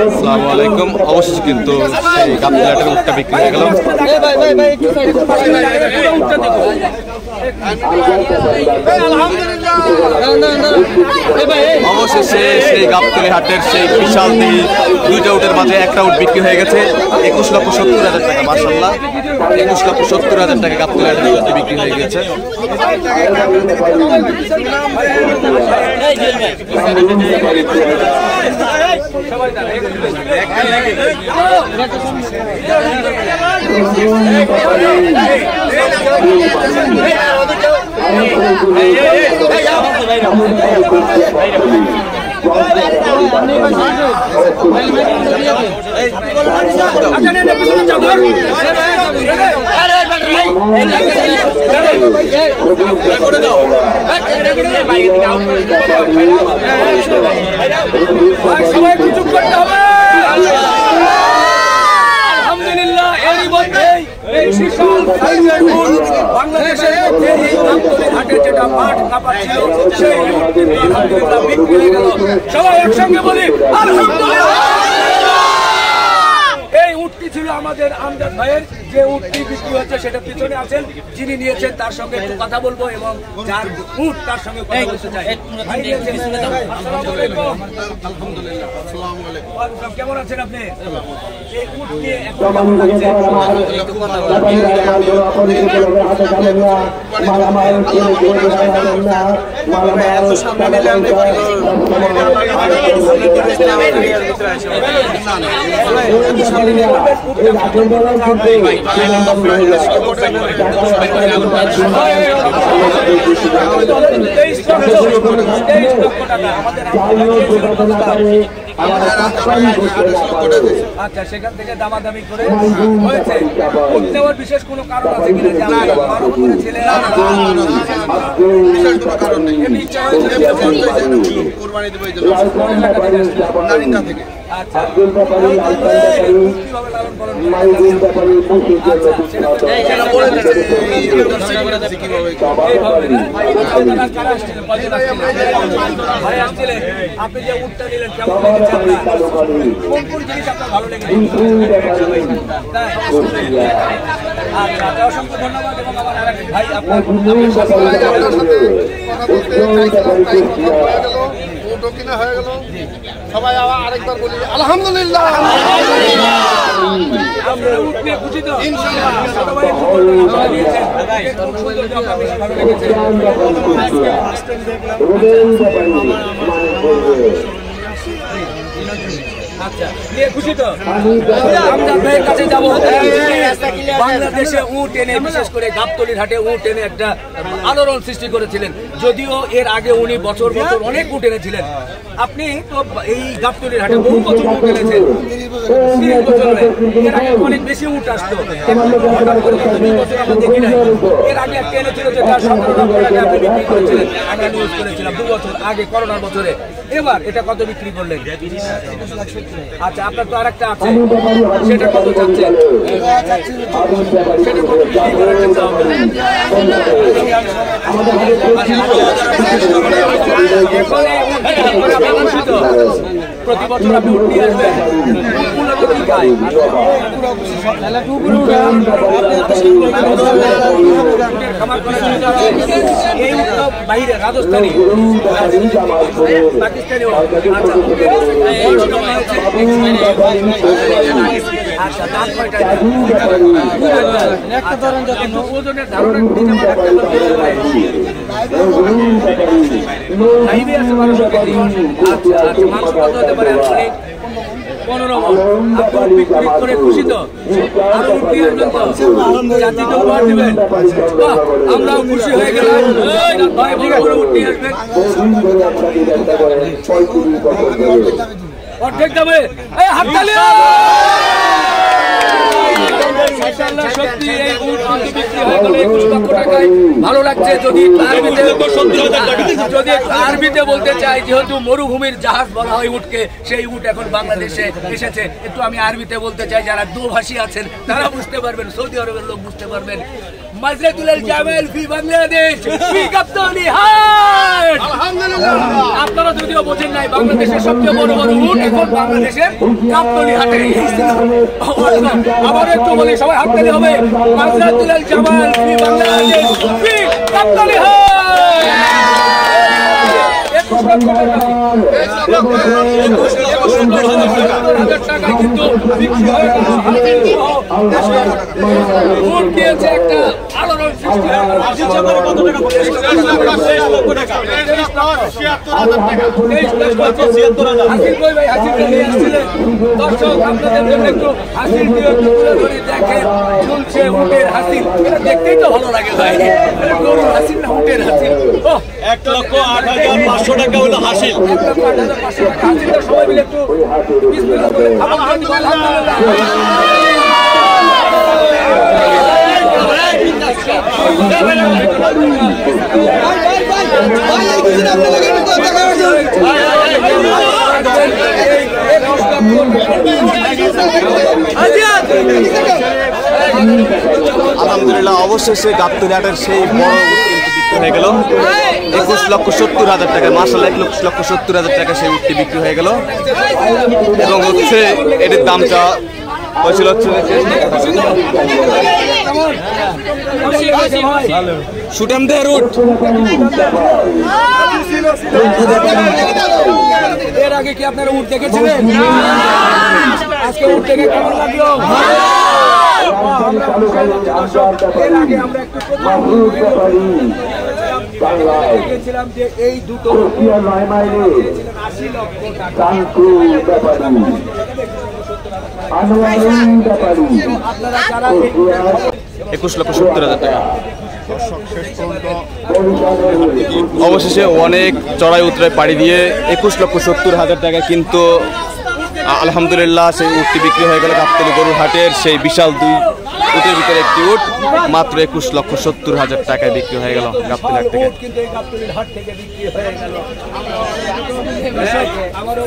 আসসালামু আলাইকুম। অবশেষে কিন্তু সেই গাবতলিহাটের উটটা বিক্রি হয়ে গেল। অবশেষে সেই গাবতলিহাটের সেই বিশাল দুইটা উটের মাঝে একটা উট বিক্রি হয়ে গেছে 21,70,000 টাকা। মাশাআল্লাহ, 21,70,000 টাকা গাবতলিহাটের উটটি বিক্রি হয়ে গেছে। আলহামদুলিল্লাহ, এরই মধ্যে এই শিশু বাংলাদেশের মধ্যে এই গাবতলিহাটের যেটা মাঠ কাঁপা ছিল সেই আলহামদুলিল্লাহ বিক্রি হয়ে গেল। সবাই একসঙ্গে বলি আলহামদুলিল্লাহ। এই উটটি ছিল আমাদের আমজাদ ভাইয়ের, যে উটটি বিক্রি হচ্ছে সেটা পিছনে আছেন, যিনি নিয়েছেন তার সঙ্গে একটু কথা বলবো এবং যার উট তার সঙ্গে কথা বলতে চাই। আসসালামু আলাইকুম। আলহামদুলিল্লাহ, আসসালামু আলাইকুম। কেমন আছেন আপনি? এই উটকে এখন কেমন লাগছে? আচ্ছা, সেখান থেকে দামাদামি করে হয়েছে। নেওয়ার বিশেষ কোনো কারণ আছে কিনা? আচ্ছা, আপনি যে উটটা নিলেন কেমন লেগেছে? কোন কোন জিনিস আপনার ভালো লেগেছে? আচ্ছা, অসংখ্য ধন্যবাদ। এবং আমার আরেক ভাই আপনার কিনা হয়ে গেল। সবাই আবার আরেকবার বলি আলহামদুলিল্লাহ। খুশি তো? আমজাদ ভাইয়ের কাছে যাবো। বাংলাদেশে উট এনে, বিশেষ করে গাবতলিহাটে উট এনে একটা আলোড়ন সৃষ্টি করেছিলেন। যদিও এর আগে উনি বছর বছর অনেক উট এনেছিলেন। আপনি তো এই গাবতলিহাটে বহু বছর উট এনেছেন, 30 বছরে। এর আগে অনেক বেশি উট আসতো, আমরা দেখি নাই। এর আগে একটা এনেছিল যেটা 17 লক্ষ টাকা আপনি বিক্রি করেছিলেন, আমরা নিউজ করেছিলাম 2 বছর আগে করোনার বছরে। এবার এটা কত বিক্রি করলেন? আচ্ছা, আপনার তো আরেকটা আছে, সেটা কত চাচ্ছেন? সেটা কত বিক্রি করেছেন? প্রতি বছর আপনি উট নিয়ে আসবেন, মূলত কি খায়? খামার করার জন্য এই উট বাইরে রাজস্থানী, পাকিস্তানি। আচ্ছা, দাঁত কয়টা? একটা ধরেন যখন ওজনের ধারণা দিতে পারে। আচ্ছা আচ্ছা, মাংস কত হতে পারে? 15 মণ। আপনি বিক্রি করে খুশি তো? আরো উঠ নিয়ে আসবেন তো? জাতিকে উপহার দিবেন? আমরাও খুশি হয়ে গেলাম। ভাই বড় বড় উঠ নিয়ে আসবেন অর্ধেক দামে। হাততালি। সত্যি এই উট বিক্রি হয়ে গেল 21 লক্ষ টাকায়। ভালো লাগছে। যদি আরবিতে বলতে চাই, যেহেতু মরুভূমির জাহাজ বলা হয় উটকে, সেই উট এখন বাংলাদেশে এসেছে। একটু আমি আরবিতে বলতে চাই, যারা দুভাষী আছেন তারা বুঝতে পারবেন, সৌদি আরবের লোক বুঝতে পারবেন। মাজরাতুল জামাল ফি বাংলাদেশ ফি গাবতলী হাট। আপনারা যদিও বোঝেন নাই, বাংলাদেশের সবচেয়ে বড় বড় উট এখন বাংলাদেশের গাবতলী হাটে। আবার একটু বলি, সবাই হাততালি হবে। মাজরাতুল জামাল ফি বাংলাদেশ ফি গাবতলী হাট। 21,70,000 টাকা কিন্তু বিক্রি হয়ে গেল। উট দিয়েছে একটা আলোড়ন সৃষ্টি হয়ে গেল। হাসিল ভাই নিয়ে আসছিলেন। দর্শক আপনাদের জন্য একটু হাসিল দিয়ে তুলে ধরে দেখেন, ঝুলছে উটের হাসিল। এটা দেখতেই তো ভালো লাগে ভাই, গরুর হাসিল না উটের হাসিল। 1,08,500 টাকা হলো হাসিল। 1,08,500 টাকা হাসিলটা সবাই মিলে একটু বিসমিল্লাহ বলে আলহামদুলিল্লাহ, অবশেষে গাবতলী হাটের সেই বড় উট কিন্তু বিক্রি হয়ে গেল 21,70,000 টাকা। মাশাআল্লাহ, 21,70,000 টাকা সেই উটটি বিক্রি হয়ে গেল। এবং হচ্ছে এটির দামটা হয়েছিল হচ্ছে সুটামদের উট। এর আগে কি আপনারা উট দেখেছিলেন? আজকে উট দেখে কেমন লাগলো? এর আগে আমরা একটু দেখেছিলাম যে এই দুটো 80 লক্ষ টাকা। আপনারা যারা 21,70,000 টাকা। অবশেষে অনেক চড়াই উতরাই পাড়ি দিয়ে 21,70,000 টাকা কিন্তু আলহামদুলিল্লাহ সেই উটটি বিক্রি হয়ে গেল গাবতলী গরুর হাটের সেই বিশাল 2 উটের ভিতরে একটি উট মাত্র 21,70,000 টাকায় বিক্রি হয়ে গেল গাবতলী হাট থেকে। কিন্তু এই গাবতলীর হাট থেকে বিক্রি হয়ে গেল। আমারও